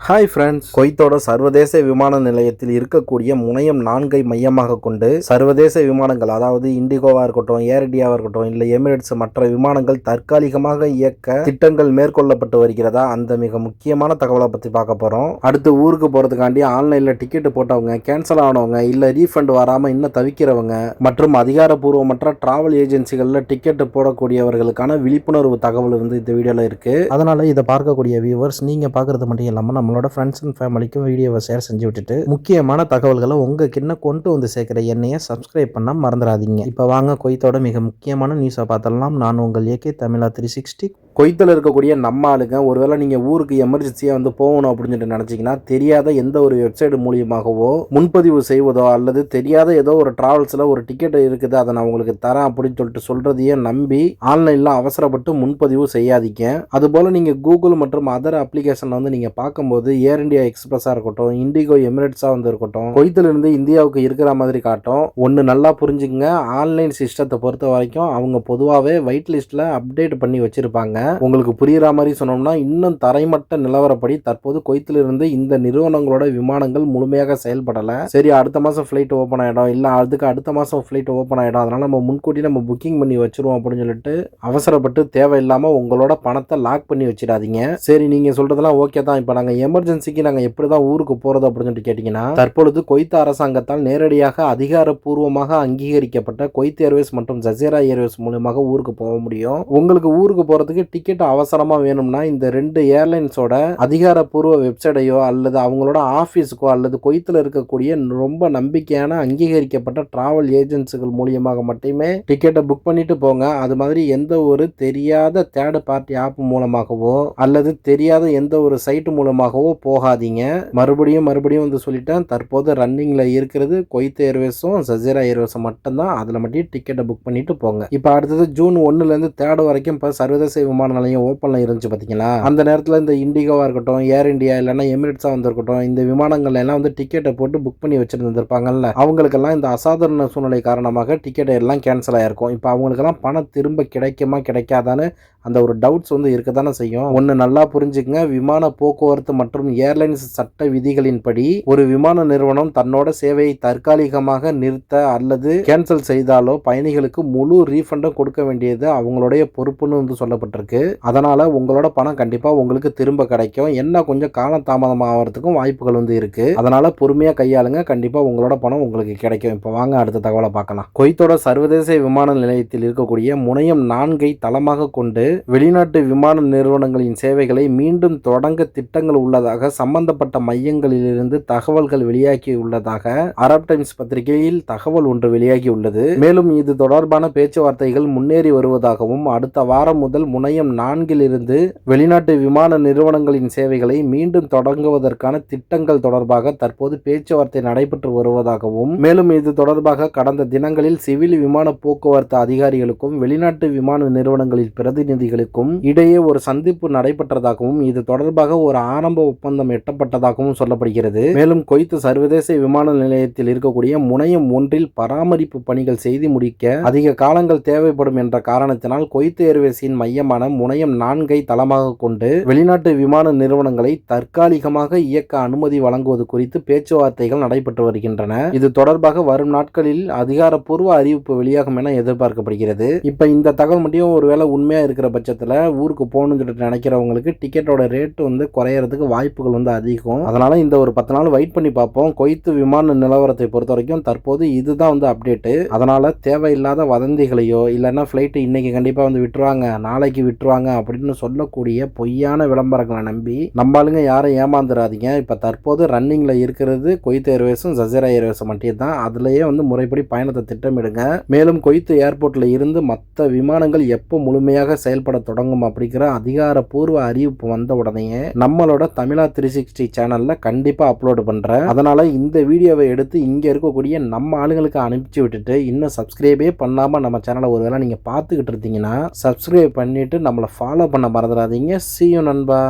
Hi friends, குவைத்தோட சர்வதேச விமான நிலையத்தில் இருக்கக்கூடிய முனையம் 4 மையமாக கொண்டு சர்வதேச விமானங்கள், அதாவது இண்டிகோவா இருக்கட்டும், ஏர் இண்டியாவா இருக்கட்டும், இல்லை எமிரேட்ஸ் மற்ற விமானங்கள் தற்காலிகமாக இயக்க திட்டங்கள் மேற்கொள்ளப்பட்டு வருகிறதா, அந்த மிக முக்கியமான தகவலை பற்றி பார்க்க போகிறோம். அடுத்து ஊருக்கு போகிறதுக்காண்டி ஆன்லைனில் டிக்கெட் போட்டவங்க, கேன்சல் ஆனவங்க, இல்லை ரீஃபண்ட் வராமல் இன்னும் தவிக்கிறவங்க மற்றும் அதிகாரப்பூர்வமற்ற டிராவல் ஏஜென்சிகளில் டிக்கெட் போடக்கூடியவர்களுக்கான விழிப்புணர்வு தகவல் வந்து இந்த வீடியோவில் இருக்குது. அதனால் இதை பார்க்கக்கூடிய வியூவர்ஸ், நீங்கள் பார்க்குறது மட்டும் இல்லாமல் நம்மளோட ஃப்ரெண்ட்ஸ் அண்ட் ஃபேமிலிக்கும் வீடியோவை ஷேர் செஞ்சு விட்டுட்டு முக்கியமான தகவல்களை உங்ககிட்ட கொண்டு வந்து சேர்க்கிற என்னைய சப்ஸ்கிரைப் பண்ண மறந்துடாதீங்க. இப்போ வாங்க குவைத்தோட மிக முக்கியமான நியூஸை பார்த்தலாம். நான் உங்கள் ஏகே தமிழா 360. குவைத்தில் இருக்கக்கூடிய நம்ம ஆளுங்க, ஒருவேளை நீங்கள் ஊருக்கு எமர்ஜென்சியாக வந்து போகணும் அப்படின்னு சொல்லிட்டு நினச்சிங்கன்னா, தெரியாத எந்த ஒரு வெப்சைட் மூலியமாகவோ முன்பதிவு செய்வதோ அல்லது தெரியாத ஏதோ ஒரு டிராவல்ஸில் ஒரு டிக்கெட் இருக்குது, அதை நான் உங்களுக்கு தரேன் அப்படின்னு சொல்லிட்டு சொல்கிறதையே நம்பி ஆன்லைனில் அவசரப்பட்டு முன்பதிவு செய்யாதீங்க. அதுபோல் நீங்கள் கூகுள் மற்றும் அதர் அப்ளிகேஷனில் வந்து நீங்கள் பார்க்கும்போது ஏர் இண்டியா எக்ஸ்பிரஸாக இருக்கட்டும், இண்டிகோ எமிரேட்ஸாக வந்து இருக்கட்டும், குவைத்திலிருந்து இந்தியாவுக்கு இருக்கிற மாதிரி காட்டும். ஒன்று நல்லா புரிஞ்சுக்குங்க, ஆன்லைன் சிஸ்டத்தை பொறுத்த வரைக்கும் அவங்க பொதுவாகவே வெயிட் லிஸ்ட்டில் அப்டேட் பண்ணி வச்சுருப்பாங்க. உங்களுக்கு புரியுற மாதிரி சொன்னோம்னா, இன்னும் தரைமட்ட நிலவரப்படி தற்போது குவைத்திலிருந்து இந்த நிறுவனங்களோட விமானங்கள் முழுமையாக செயல்படலை. சரி, அடுத்த மாதம் ஃப்ளைட் ஓப்பன் ஆகிடும், இல்லை அதுக்கு அடுத்த மாதம் ஃப்ளைட் ஓப்பன் ஆகிடும், அதனால் நம்ம முன்கூட்டி நம்ம புக்கிங் பண்ணி வச்சுருவோம் அப்படின்னு சொல்லிட்டு அவசரப்பட்டு தேவையில்லாமல் உங்களோட பணத்தை லாக் பண்ணி வச்சிடாதீங்க. சரி, நீங்கள் சொல்கிறதெல்லாம் ஓகே தான். இப்போ நாங்கள் எமர்ஜென்சிக்கு நாங்கள் எப்படி தான் ஊருக்கு போகிறது அப்படின்னு சொல்லிட்டு கேட்டிங்கன்னா, தற்பொழுது குவைத் அரசாங்கத்தால் நேரடியாக அதிகாரப்பூர்வமாக அங்கீகரிக்கப்பட்ட குவைத் ஏர்வேஸ் மற்றும் ஜசீரா ஏர்வேஸ் மூலமாக ஊருக்கு போக முடியும். உங்களுக்கு ஊருக்கு போகிறதுக்கு டிக்கெட் அவசரமாக வேணும்னா இந்த 2 ஏர்லைன்ஸோட அதிகாரப்பூர்வ வெப்சைட்டையோ அல்லது அவங்களோட ஆஃபீஸுக்கோ அல்லது குவைத்தில் இருக்கக்கூடிய ரொம்ப நம்பிக்கையான அங்கீகரிக்கப்பட்ட டிராவல் ஏஜென்சிகள் மூலியமாக மட்டுமே டிக்கெட்டை புக் பண்ணிட்டு போங்க. அது மாதிரி எந்த ஒரு தெரியாத தேர்ட் பார்ட்டி ஆப் மூலமாகவோ அல்லது தெரியாத எந்த ஒரு சைட்டு மூலமாகவோ போகாதீங்க. மறுபடியும் வந்து சொல்லிட்டேன், தற்போது ரன்னிங்கில் இருக்கிறது குவைத் ஏர்வேஸும் ஜசீரா ஏர்வேஸும் மட்டும்தான். அதில் மட்டும் டிக்கெட்டை புக் பண்ணிட்டு போங்க. இப்போ அடுத்தது ஜூன் 1லேருந்து 3 வரைக்கும் இப்போ சர்வதேச விமான நிலையம் ஓப்பன்ல இருந்துச்சு பார்த்தீங்களா, அந்த நேரத்தில் இந்த இண்டிகோவா இருக்கட்டும், ஏர் இண்டியா இல்லைன்னா எமிரேட்ஸாக வந்துருக்கட்டும், இந்த விமானங்கள் எல்லாம் வந்து டிக்கெட்டை போட்டு புக் பண்ணி வச்சுருந்துருப்பாங்கல்ல, அவங்களுக்கெல்லாம் இந்த அசாதாரண சூழ்நிலை காரணமாக டிக்கெட் எல்லாம் கேன்சல் ஆகிருக்கும். இப்போ அவங்களுக்கெல்லாம் பணம் திரும்ப கிடைக்குமா கிடைக்காதான்னு அந்த ஒரு டவுட்ஸ் வந்து இருக்க தானே செய்யும். ஒன்று நல்லா புரிஞ்சுக்கங்க, விமான போக்குவரத்து மற்றும் ஏர்லைன்ஸ் சட்ட விதிகளின்படி ஒரு விமான நிறுவனம் தன்னோட சேவையை தற்காலிகமாக நிறுத்த அல்லது கேன்சல் செய்தாலோ பயணிகளுக்கு முழு ரீஃபண்டும் கொடுக்க வேண்டியது அவங்களுடைய பொறுப்புன்னு வந்து சொல்லப்பட்டிருக்கு. அதனால உங்களோட பணம் கண்டிப்பா உங்களுக்கு திரும்ப கிடைக்கும். என்ன கொஞ்சம் காலம் தாமதம் ஆகிறதுக்கும் வாய்ப்புகள் வந்து இருக்கு. அதனால பொறுமையா கையாளுங்க, கண்டிப்பா உங்களோட பணம் உங்களுக்கு கிடைக்கும். இப்போ வாங்க அடுத்த தகவலை பார்க்கலாம். குவைத்தோட சர்வதேச விமான நிலையத்தில் இருக்கக்கூடிய முனையம் 4 தளமாக கொண்டு வெளிநாட்டு விமான நிறுவனங்களின் சேவைகளை மீண்டும் தொடங்க திட்டங்கள் உள்ளதாக சம்பந்தப்பட்ட மையங்களிலிருந்து தகவல்கள் வெளியாகி உள்ளதாக அரப் டைம்ஸ் பத்திரிகையில் தகவல் ஒன்று வெளியாகி உள்ளது. மேலும் இது தொடர்பான பேச்சுவார்த்தைகள் முன்னேறி வருவதாகவும் அடுத்த வாரம் முதல் முனையம் 4 வெளிநாட்டு விமான நிறுவனங்களின் சேவைகளை மீண்டும் தொடங்குவதற்கான திட்டங்கள் தொடர்பாக தற்போது பேச்சுவார்த்தை நடைபெற்று வருவதாகவும், மேலும் இது தொடர்பாக கடந்த தினங்களில் சிவில் விமான போக்குவரத்து அதிகாரிகளுக்கும் வெளிநாட்டு விமான நிறுவனங்களின் பிரதிநிதிகளுக்கும் இடையே ஒரு சந்திப்பு நடைபெற்றதாகவும் இது தொடர்பாக ஒரு ஆரம்ப ஒப்பந்தம் எட்டப்பட்டதாகவும் சொல்லப்படுகிறது. மேலும் குவைத் சர்வதேச விமான நிலையத்தில் இருக்கக்கூடிய முனையம் 1 பராமரிப்பு பணிகள் செய்து முடிக்க அதிக காலங்கள் தேவைப்படும் என்ற காரணத்தினால் குவைத் ஏர்வேஸின் மையமான முனையம் 4 தளமாக கொண்டு வெளிநாட்டு விமான நிறுவனங்களை தற்காலிகமாக இயக்க அனுமதி வழங்குவது குறித்து பேச்சுவார்த்தைகள் நடைபெற்று வருகின்றன. இது தொடர்பாக வரும் நாட்களில் அதிகாரப்பூர்வ அறிவிப்பு வெளியாகும் என எதிர்பார்க்கப்படுகிறது. இப்ப இந்த தகவல் மட்டும் ஒருவேளை உண்மையா இருக்கிற பட்சத்தில் ஊருக்கு போகணும்னு சொல்லிட்டு நினைக்கிறவங்களுக்கு டிக்கெட்டோட ரேட் வந்து குறையறதுக்கு வாய்ப்புகள் வந்து அதிகம். அதனால இந்த ஒரு 10 நாள் வெயிட் பண்ணி பார்ப்போம். குவைத் விமான நிலவரத்தை பொறுத்த வரைக்கும் தற்போது இதுதான் வந்து அப்டேட். அதனால தேவையில்லாத வதந்திகளையோ இல்லைன்னா ஃபிளைட் இன்னைக்கு கண்டிப்பா வந்து விட்டுருவாங்க, நாளைக்கு விட்டுருவாங்க அப்படின்னு சொல்லக்கூடிய பொய்யான விளம்பரங்களை நம்பி நம்மளுங்க யாரும் ஏமாந்துடாதீங்க. இப்ப தற்போது ரன்னிங்ல இருக்கிறது குவைத் ஏர்வேஸும் ஜசீரா ஏர்வேஸும் மட்டும் தான். அதுலயே வந்து முறைப்படி பயணத்தை திட்டமிடுங்க. மேலும் குவைத் ஏர்போர்ட்ல இருந்து மற்ற விமானங்கள் எப்போ முழுமையாக செயல்பட தொடங்கும் அப்படிங்கிற அதிகாரப்பூர்வ அறிவிப்பு வந்த உடனே நம்மளோட தமிழா 360 சேனல்ல கண்டிப்பா அப்லோட் பண்றேன். அதனால இந்த வீடியோவை எடுத்து இங்க இருக்கக்கூடிய நம்ம ஆளுங்களுக்கு அனுப்பிச்சு விட்டுட்டு இன்னும் சப்ஸ்கிரைபே பண்ணாம நம்ம சேனலை ஒருவேளை நீங்க பார்த்துக்கிட்டு இருந்தீங்கன்னா சப்ஸ்கிரைப் பண்ணிட்டு நம்மளை ஃபாலோ பண்ண மறந்துடாதீங்க. See you நண்பா.